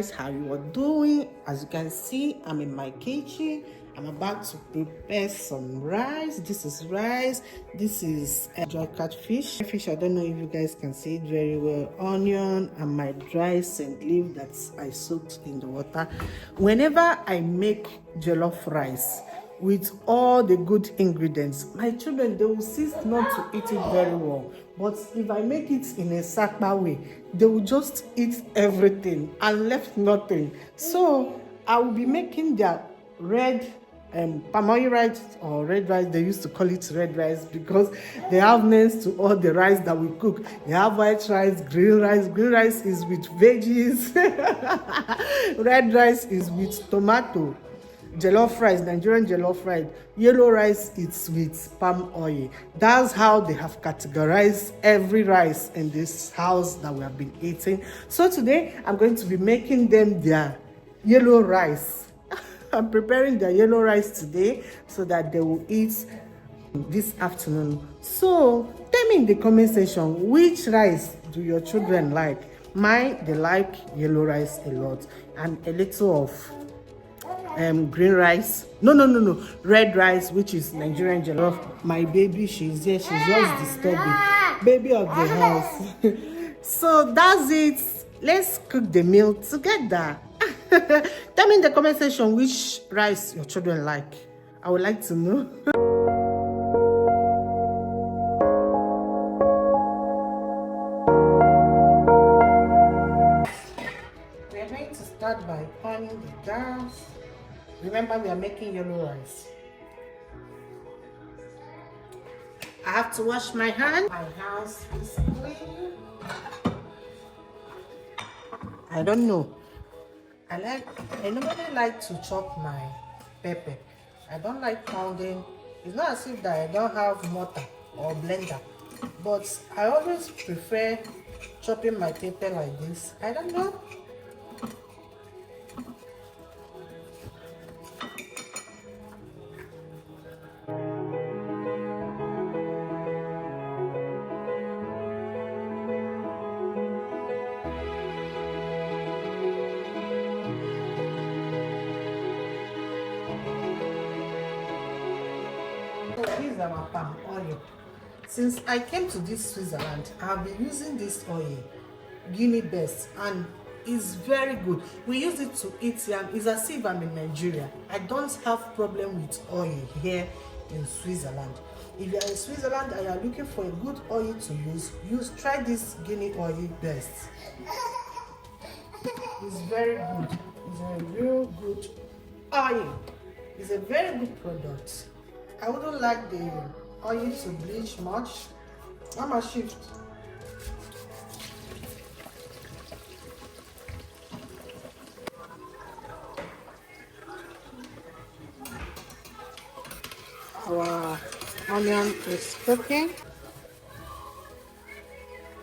guys how you are doing. As you can see, I'm in my kitchen. I'm about to prepare some rice. This is rice. This is dry catfish. I don't know if you guys can see it very well. Onion and my dry scent leaf that I soaked in the water. Whenever I make jollof rice with all the good ingredients, my children, they will cease not to eat it very well. But if I make it in a sakpa way, they will just eat everything and left nothing. So I will be making their red palm oil rice or red rice. They used to call it red rice because they have names to all the rice that we cook. They have white rice, green rice. Green rice is with veggies. Red rice is with tomato. Jollof rice, Nigerian jollof rice. Yellow rice is with palm oil. That's how they have categorized every rice in this house that we have been eating. So today I'm going to be making them their yellow rice. I'm preparing their yellow rice today so that they will eat this afternoon. So tell me in the comment section, which rice do your children like? Mine, they like yellow rice a lot and a little of green rice. No, red rice, which is Nigerian jollof. My baby, she's here, she's just disturbing, baby of the house. So that's it. Let's cook the meal together. Tell me in the comment section which rice your children like. I would like to know. We are going to start by on the gas. Remember, we are making yellow rice. I have to wash my hands. My house is clean. I don't know. I normally like to chop my pepper. I don't like pounding. It's not as if that I don't have mortar or blender, but I always prefer chopping my pepper like this. I don't know. This is our palm oil. Since I came to this Switzerland, I've been using this oil, Guinea Best, and it's very good. We use it to eat yam. It's as if I'm in Nigeria. I don't have problem with oil here in Switzerland. If you are in Switzerland and you are looking for a good oil to use, try this Guinea oil Best. It's very good. It's a real good oil. It's a very good product. I wouldn't like the oil to bleach much. I'm a shift. Our onion is cooking.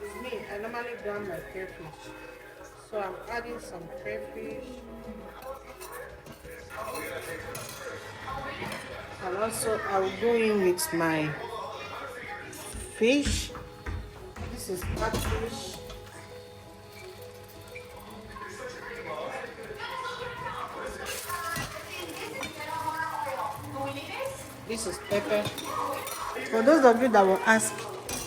With me, I normally brown my crayfish. So I'm adding some crayfish. And also I will go in with my fish. This is catfish. This is pepper. For those of you that will ask,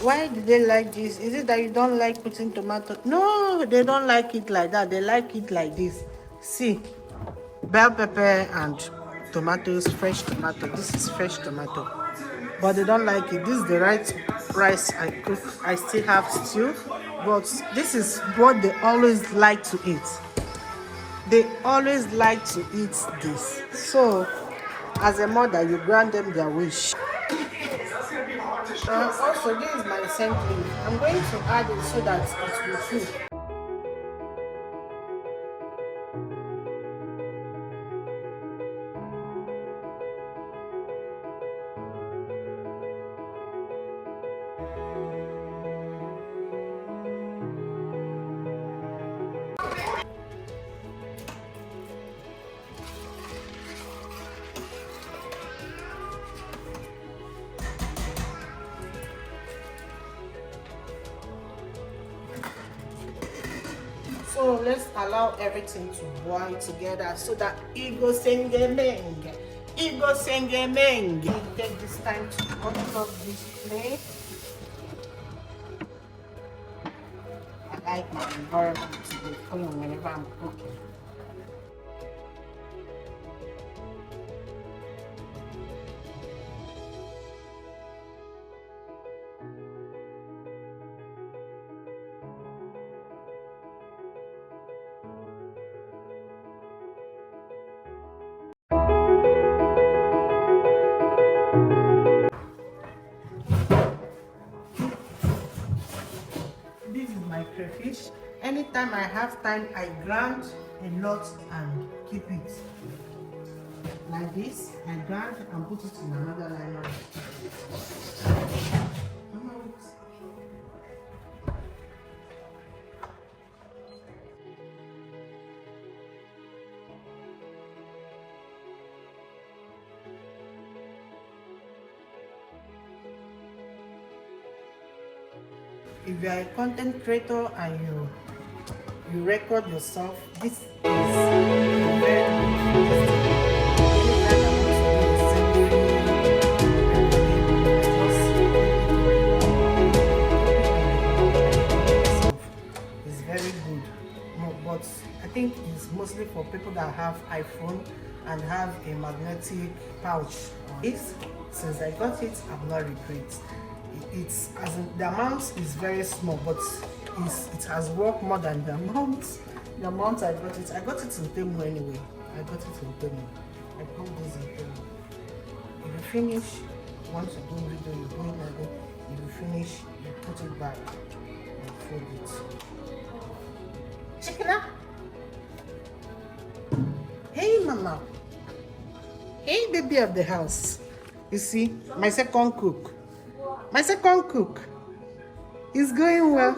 why do they like this? Is it that you don't like putting tomato? No, they don't like it like that. They like it like this. See, bell pepper and tomatoes, fresh tomato. This is fresh tomato, but they don't like it. This is the right rice I cook. I still have stew, but this is what they always like to eat. They always like to eat this. So as a mother, you grant them their wish. Also, this is my scent leaf. I'm going to add it so that it will fill. So let's allow everything to boil together so that it goes sengemeng. It goes sengemeng. Take this time to cut off this plate. I like my environment to be clean whenever I'm cooking. This is my crayfish. Anytime I have time, I grind a lot and keep it like this. I grind and put it in another liner. If you are a content creator and you record yourself, this is very it's very good. But I think it's mostly for people that have iPhone and have a magnetic pouch. Since I got it, I've not regret. It's as in, the amount is very small, but it has worked more than the amount I got it. I got it in Temu anyway. I got it in Temu. I put this in Temu. If you finish, once you do video, you do it like that. If you finish, you put it back and fold it. Check it out. Hey mama. Hey baby of the house. You see, my second cook. My second cook is going well.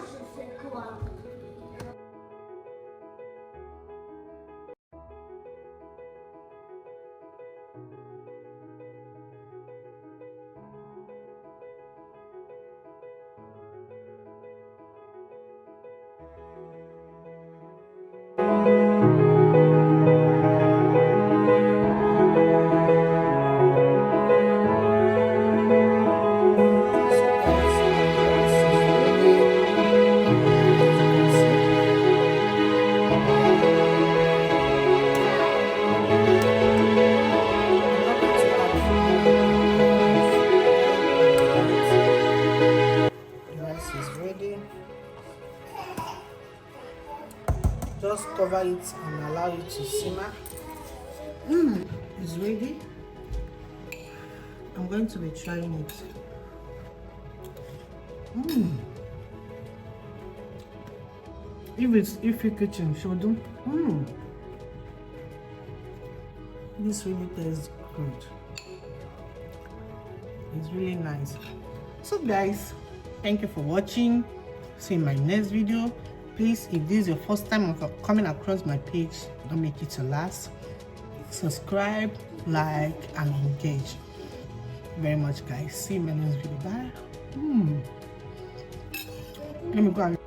Just cover it and allow it to simmer. It's ready. I'm going to be trying it. If it's Ifi kitchen, show them. This really tastes good. It's really nice. So guys, thank you for watching. See you in my next video. Please, if this is your first time of coming across my page, don't make it your last. Subscribe, like, and engage. Very much guys. See you in my next video. Bye. Let me go and